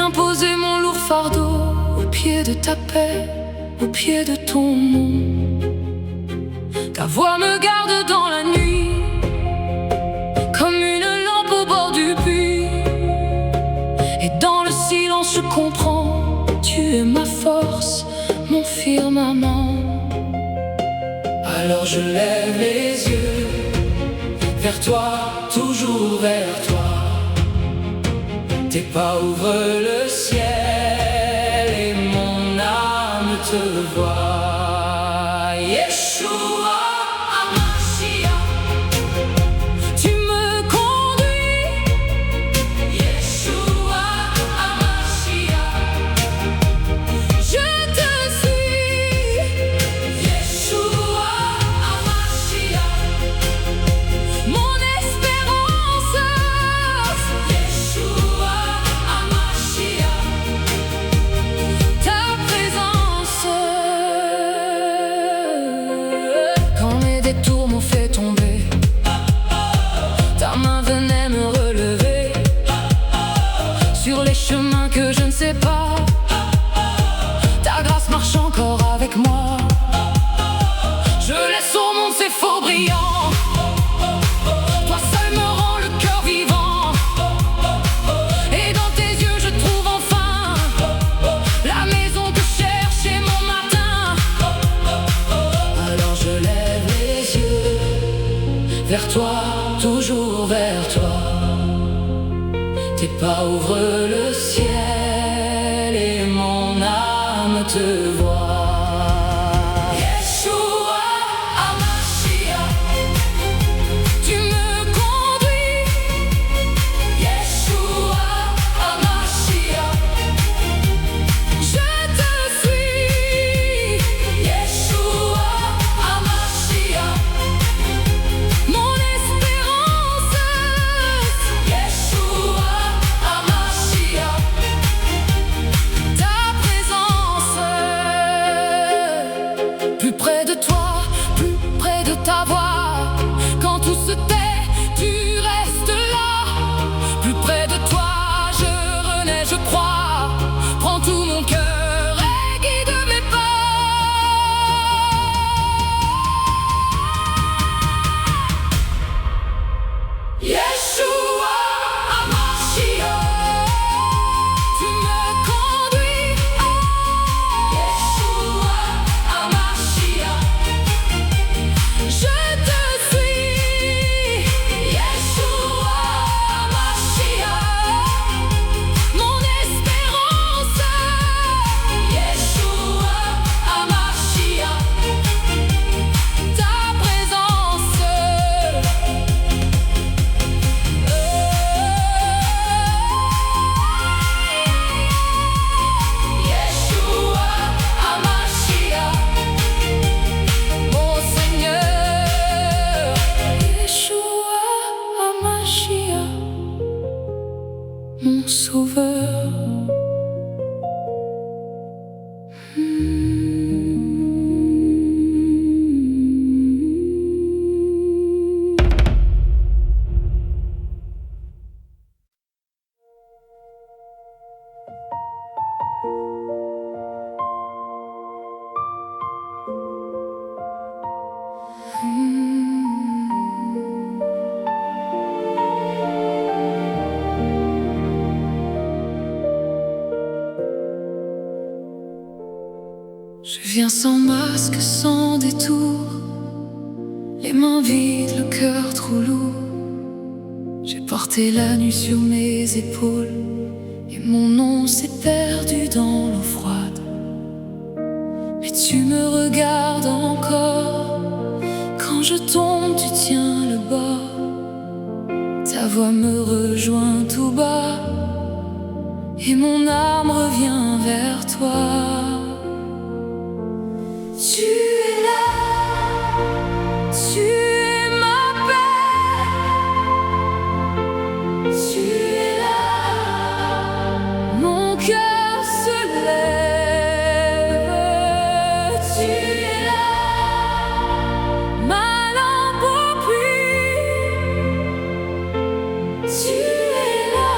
Viens poser mon lourd fardeau au pied de ta paix, au pied de ton nom. Ta voix me garde dans la nuit, comme une lampe au bord du puits. Et dans le silence je comprends, tu es ma force, mon firmament. Alors je lève les yeux vers toi, toujours vers toi. Tes pas ouvrent le ciel et mon âme te voit. Yeshua HaMashiach, tu me conduis. Yeshua HaMashiach, je te suis. Yeshua HaMashiach, mon espérance. Yeshua ta présence. Quand mes détours m'ont fait tomber, ta main venait me relever. Sur les chemins que je ne sais pas, ta grâce marche encore avec moi. Je laisse au monde ses faux brillants, toi seul me rends le cœur vivant. Et dans tes yeux je trouve enfin la maison que cherchait mon matin. Alors je lève les yeux vers toi, toujours vers toi. Tes pas ouvrent le ciel et mon âme te voit. Yeshua HaMashiach, tu me conduis. Yeshua HaMashiach, je te suis. Yeshua HaMashiach, mon espérance. Yeshua HaMashiach, ta présence. Plus près de toi, plus près de ta voix. Quand tout se tait, tu restes là. Plus près de toi, je renais, je crois. Prends tout mon cœur et guide mes pas. Yeshua HaMashiach, tu me conduis. Yeshua HaMashiach, je te suis. Yeshua HaMashiach, mon espérance. Yeshua HaMashiach, ta présence. Yeshua HaMashiach, mon Seigneur. Yeshua HaMashiach, mon Sauveur. Je viens sans masque, sans détour, les mains vides, le cœur trop lourd. J'ai porté la nuit sur mes épaules et mon nom s'est perdu dans l'eau froide. Mais tu me regardes encore, quand je tombe tu tiens le bord. Ta voix me rejoint tout bas et mon âme revient vers toi. Tu es là, tu es ma paix. Tu es là, mon cœur se lève. Tu es là, ma lampe au puits. Tu es là,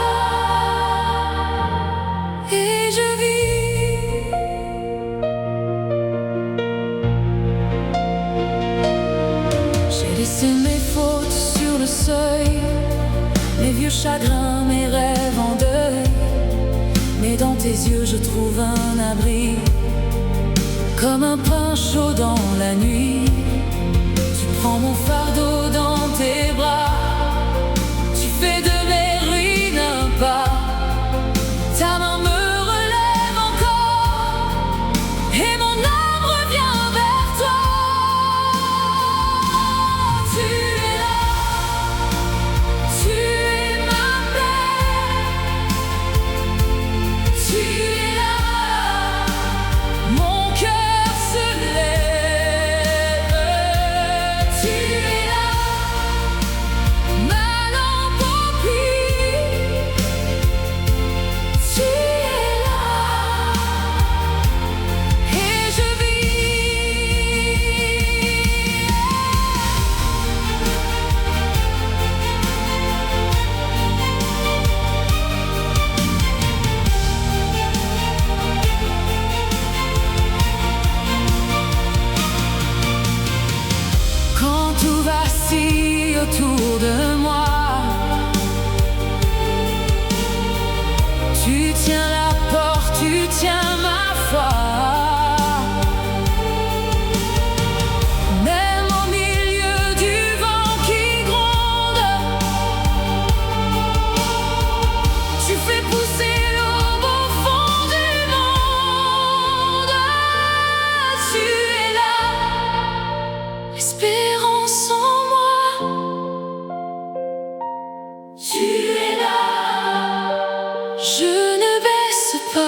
J'effaçais mes fautes sur le seuil, mes vieux chagrins, mes rêves en deuil. Mais dans tes yeux je trouve un abri, comme un pain chaud dans la nuit. Tu prends mon fardeau dans tes bras, tu fais de mes ruines un pas. Ta main me relève encore, et mon âme revient vers toi. Tu es là, tu es ma paix. Tu es là, mon cœur se lève. Tu es là, ma lampe au puits. Tu es là, et je vis. Quand tout vacille autour de moi, tu tiens la porte, tu tiens ma foi. Même au milieu du vent qui gronde, tu fais pousser l'aube au fond du monde. Tu es là, espérance en moi. Tu es là, je ne baisse pas.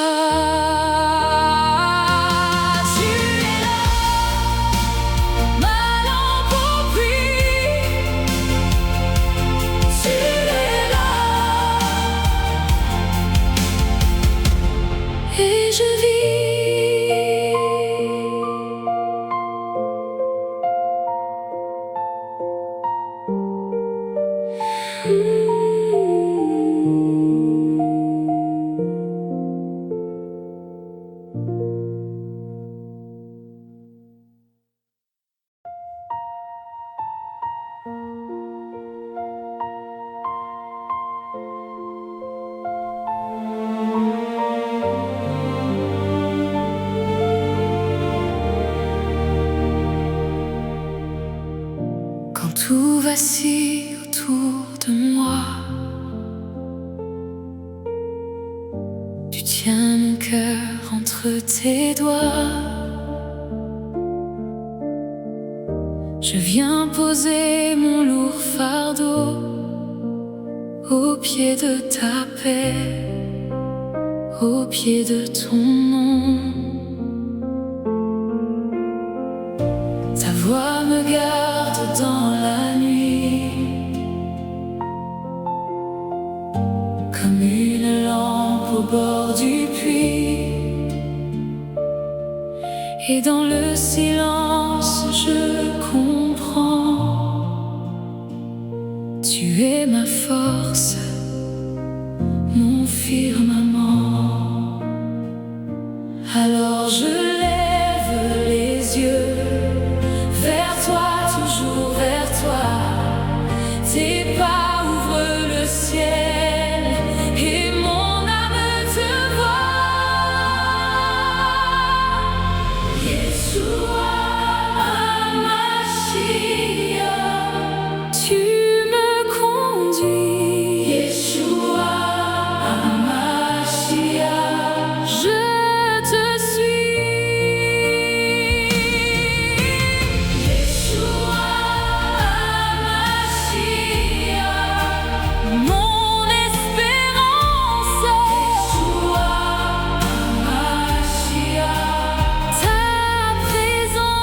Tu es là, ma lampe au puits. Tu es là, et je vis. Quand tout vacille autour de moi, tu tiens mon cœur entre tes doigts. Je viens poser mon lourd fardeau au pied de ta paix, au pied de ton nom. Ta voix me garde dans la nuit, comme une lampe au bord du puits. Et dans le silence je comprends, tu es ma force, mon firmament. Alors je lève les yeux vers toi, toujours vers toi. Tes pas ouvrent le ciel et mon âme te voit. Yeshua HaMashiach, tu me conduis. Yeshua HaMashiach, je te suis. Yeshua HaMashiach, mon espérance. Yeshua HaMashiach, ta présence.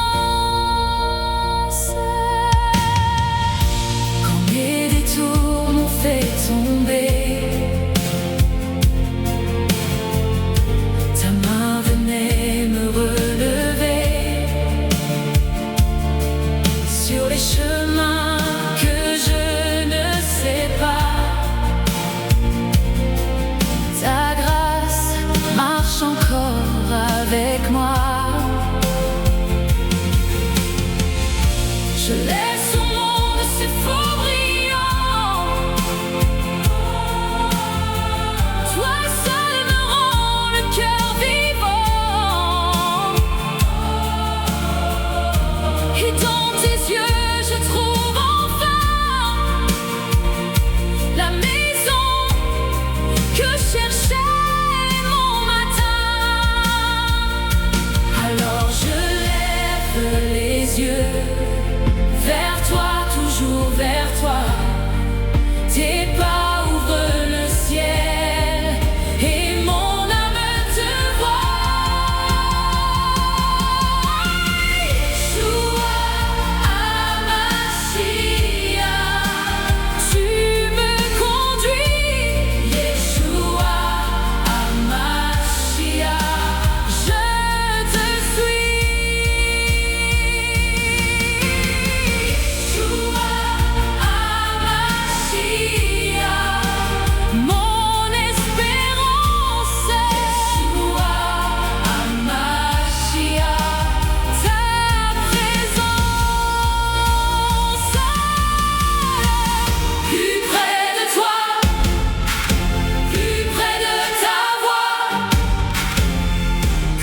Quand mes détours m'ont fait tomber, ta main venait me relever sur les chemins que je ne sais pas. Ta grâce marche encore avec moi. Je laisse au monde les yeux vers toi, toujours vers toi. Tes pas ouvrent le ciel et mon âme te voit. Yeshua HaMashiach, tu me conduis. Yeshua HaMashiach, je te suis. Yeshua HaMashiach, mon espérance. Yeshua HaMashiach, ta présence. Plus près de toi, plus près de ta voix.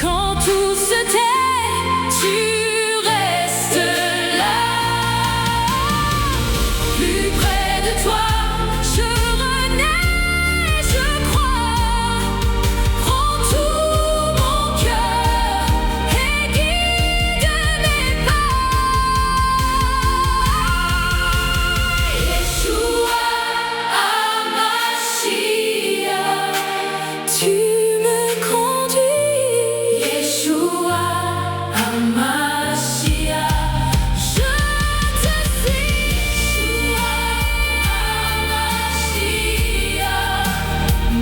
Quand tout se tait, tu restes là. Plus près de toi, je renais, je crois. Prends tout mon cœur et guide mes pas. Yeshua HaMashiach, tu me conduis. Yeshua HaMashiach, je te suis. Yeshua HaMashiach,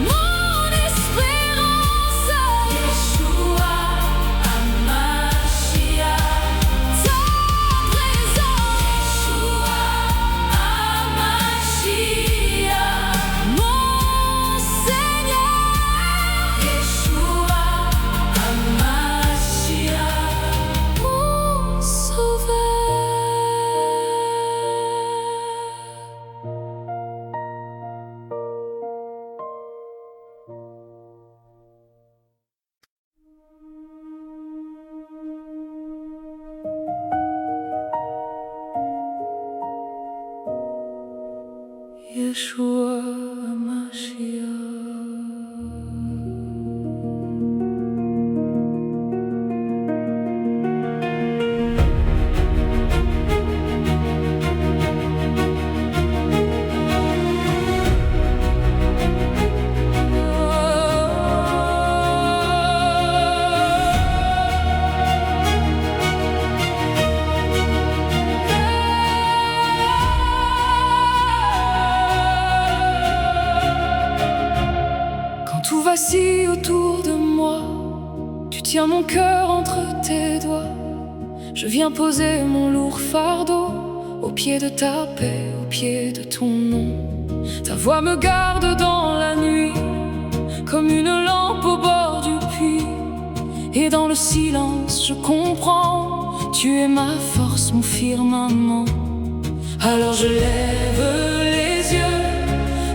mon espérance. Yeshua HaMashiach, ta présence. Yeshua HaMashiach, mon Seigneur. Yeshua HaMashiach, mon Sauveur. Yeshua HaMashiach. Quand tout vacille autour de moi, tu tiens mon cœur entre tes doigts. Je viens poser mon lourd fardeau au pied de ta paix, au pied de ton nom. Ta voix me garde dans la nuit, comme une lampe au bord du puits. Et dans le silence, je comprends, tu es ma force, mon firmament. Alors je lève les yeux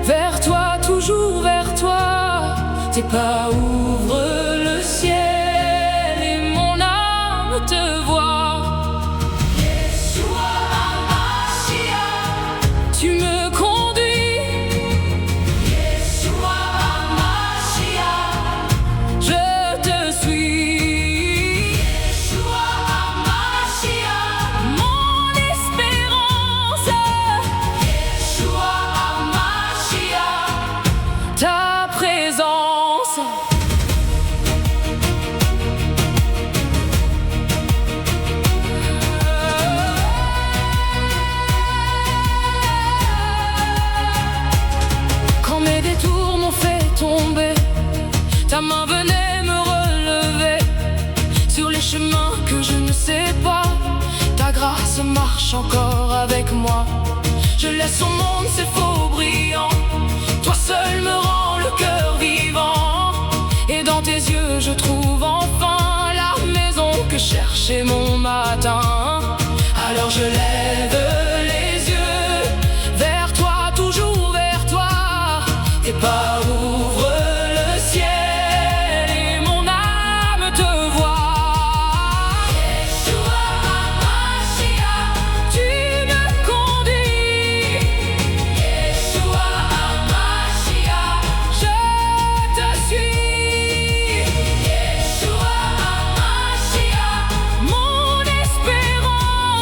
vers toi, toujours vers toi. Tes pas ouvrent le ciel et mon âme te voit. Yeshua HaMashiach, tu me conduis. Yeshua HaMashiach, je te suis. Yeshua HaMashiach, mon espérance. Yeshua HaMashiach, ta présence. Quand mes détours m'ont fait tomber, ta main venait me relever. Sur les chemins que je ne sais pas, ta grâce marche encore avec moi. Je laisse au monde ses faux brillants, toi seul me rends le cœur vivant. Et dans tes yeux je trouve enfin la maison que cherchait mon matin. Alors je lève les yeux vers toi, toujours vers toi. Tes pas ouvrent le ciel et mon âme te voit. Yeshua HaMashiach, tu me conduis. Yeshua HaMashiach, je te suis. Yeshua HaMashiach, mon espérance.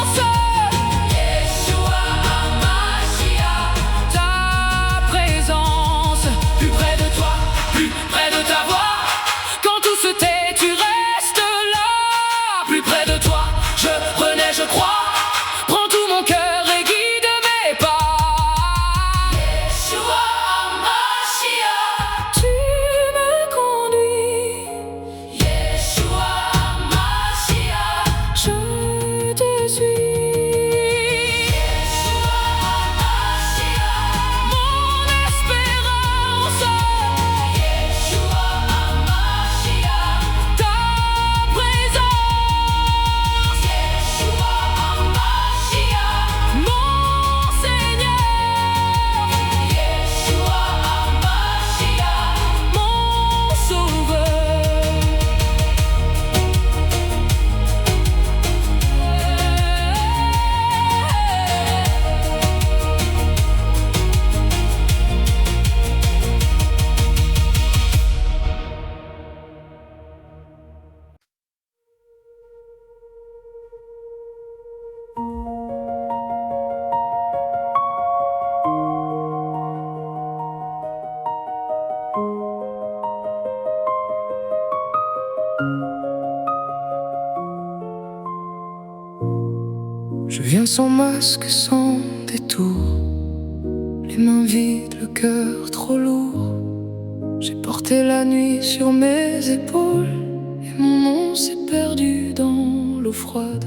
Je viens sans masque, sans détour, les mains vides, le cœur trop lourd. J'ai porté la nuit sur mes épaules et mon nom s'est perdu dans l'eau froide.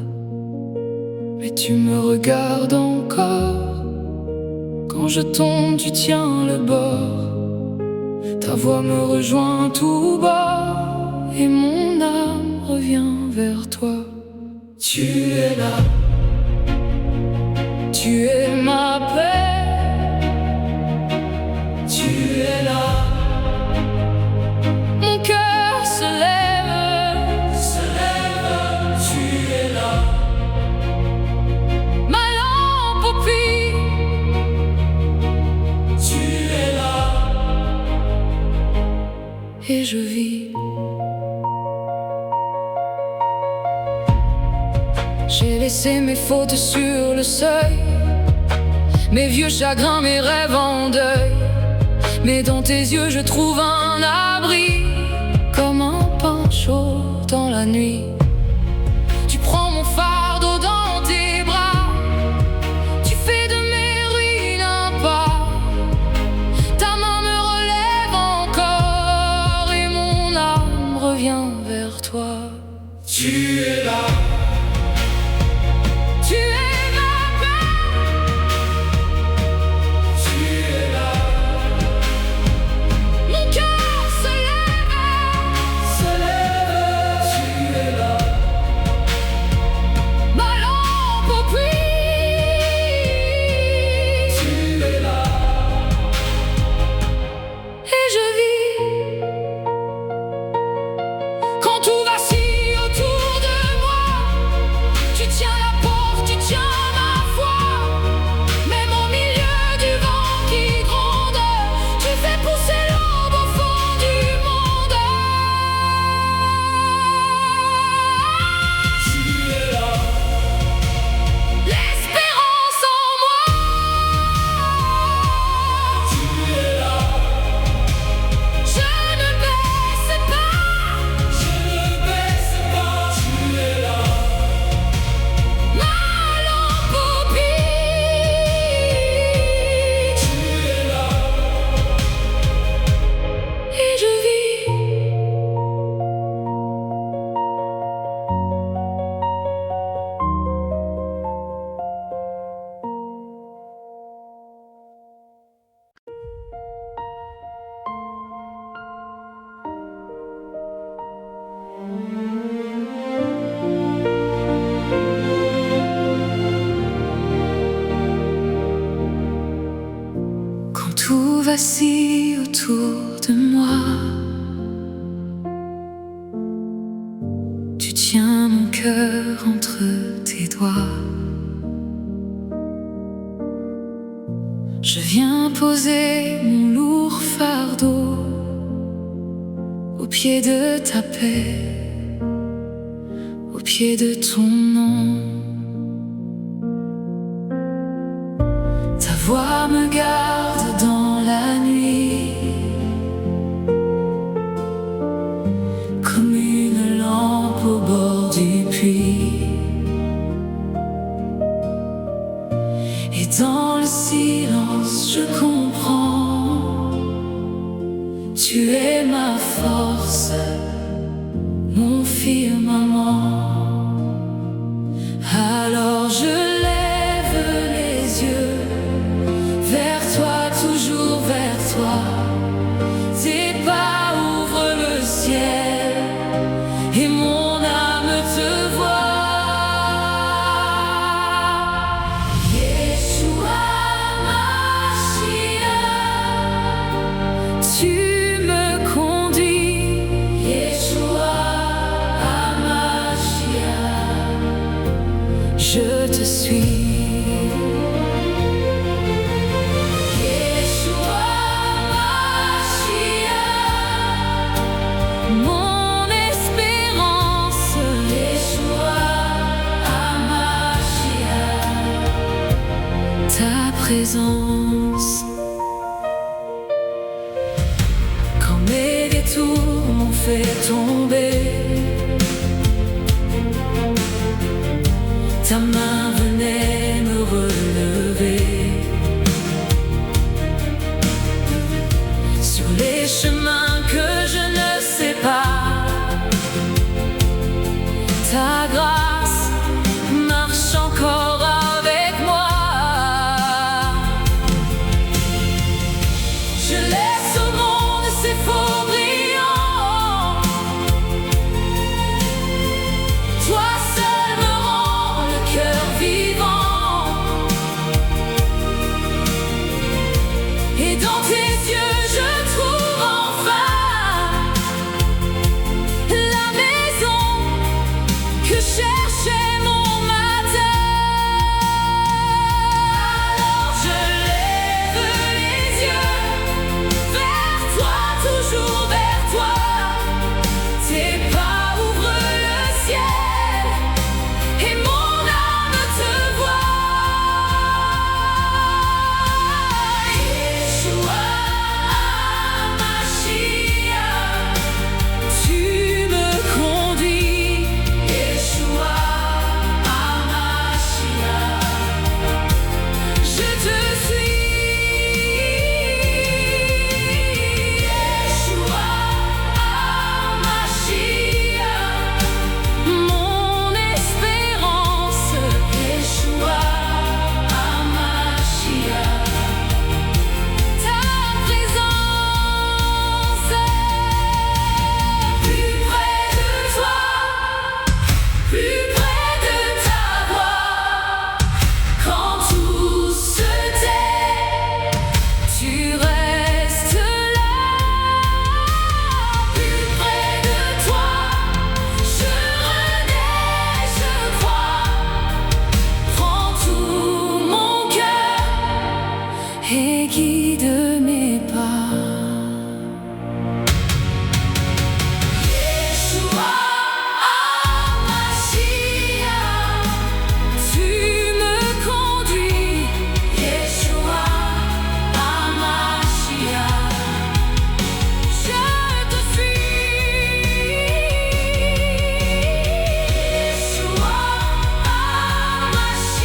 Mais tu me regardes encore. Quand je tombe, tu tiens le bord. Ta voix me rejoint tout bas et mon âme revient vers toi. Tu es là, tu es ma paix, tu es là. Mon cœur se lève, tu es là. Ma lampe au puits, tu es là. Et je vis. J'ai laissé mes fautes sur le seuil, mes vieux chagrins, mes rêves en deuil. Mais dans tes yeux je trouve un abri, comme un pain chaud dans la nuit. Tu prends mon fardeau dans tes bras, tu fais de mes ruines un pas. Ta main me relève encore et mon âme revient vers toi. Tu es là. Tu es ma paix, tu es là. Mon cœur se lève, tu es là. Ma lampe au puits, tu es là. Et je vis. Quand tout vacille autour de moi, tu tiens la porte, tu tiens ma foi. Même au milieu du vent qui gronde, tu fais pousser l'aube au fond du monde. Tu es là, l'espérance en moi. Tu es là, je ne baisse pas, tu es là. Ma lampe au puits, tu es là. Et je vis. Quand tout vacille autour de moi, tu tiens mon cœur entre tes doigts. Je viens poser mon lourd fardeau au pied de ta paix, au pied de ton nom. Ta voix me garde dans la nuit, comme une lampe au bord du puits. Et dans le silence je comprends, tu es ma force, mon firmament. Alors je lève les yeux vers toi, toujours vers toi. Tes pas ouvrent le ciel et mon âme te voit. Yeshua Mashiach, tu me conduis. Yeshua Mashiach, je te suis. Yeshua Mashiach, mon espérance. Yeshua Mashiach, ta présence. Quand mes détours m'ont fait tomber, ta main venait me relever. Sur les chemins que je ne sais pas, ta grâce marche encore avec moi. Je laisse au monde ses faux brillants. Toi seul me rends le cœur vivant. Et dans tes yeux je trouve enfin la maison que cherchait mon matin. Alors je lève les yeux vers toi, toujours vers toi. Tes pas ouvrent le ciel et mon âme te voit. Yeshua HaMashiach, tu me conduis. Yeshua HaMashiach, je te suis. Yeshua HaMashiach, mon espérance. Yeshua HaMashiach, ta présence. Plus près de toi, plus près de ta voix. Quand tout se tait, tu restes là. Plus près de toi, je renais, je crois. Prends tout mon cœur et guide mes pas. Yeshua HaMashiach, tu me conduis. Yeshua HaMashiach, je te suis. Yeshua HaMashiach,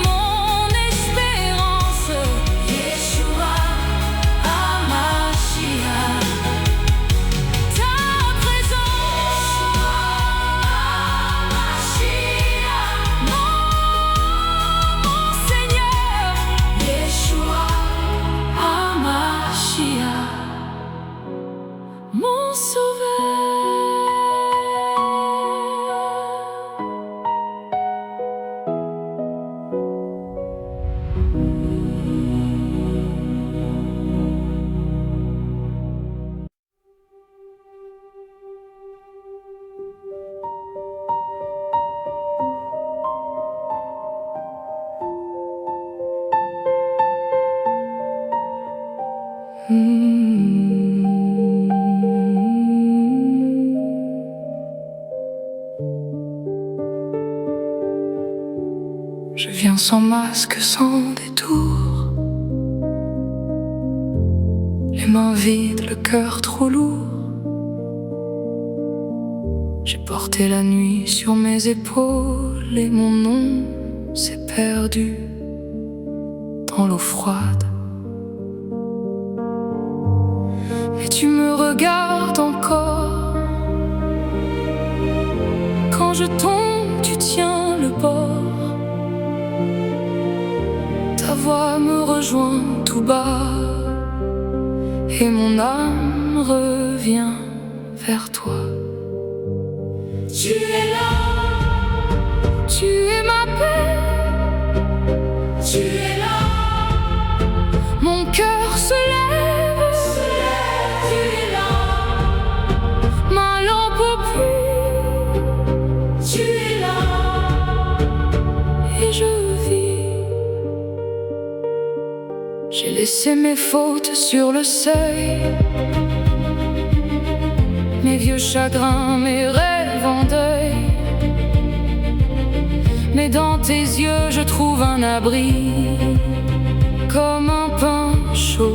mon espérance. Yeshua HaMashiach, ta présence. Yeshua HaMashiach, mon Seigneur. Yeshua HaMashiach, mon Sauveur. Je viens sans masque, sans détour, les mains vides, le cœur trop lourd. J'ai porté la nuit sur mes épaules et mon nom s'est perdu dans l'eau froide. Mais tu me regardes encore. Quand je tombe, tu tiens le bord. Ta voix me rejoint tout bas et mon âme revient vers toi. Tu es là, tu es ma paix, tu es là, mon cœur se lève, tu es là, ma lampe au puits, tu es là, et je vis. J'ai laissé mes fautes sur le seuil, mes vieux chagrins, mes rêves en deuil. Mais dans tes yeux je trouve un abri, comme un pain chaud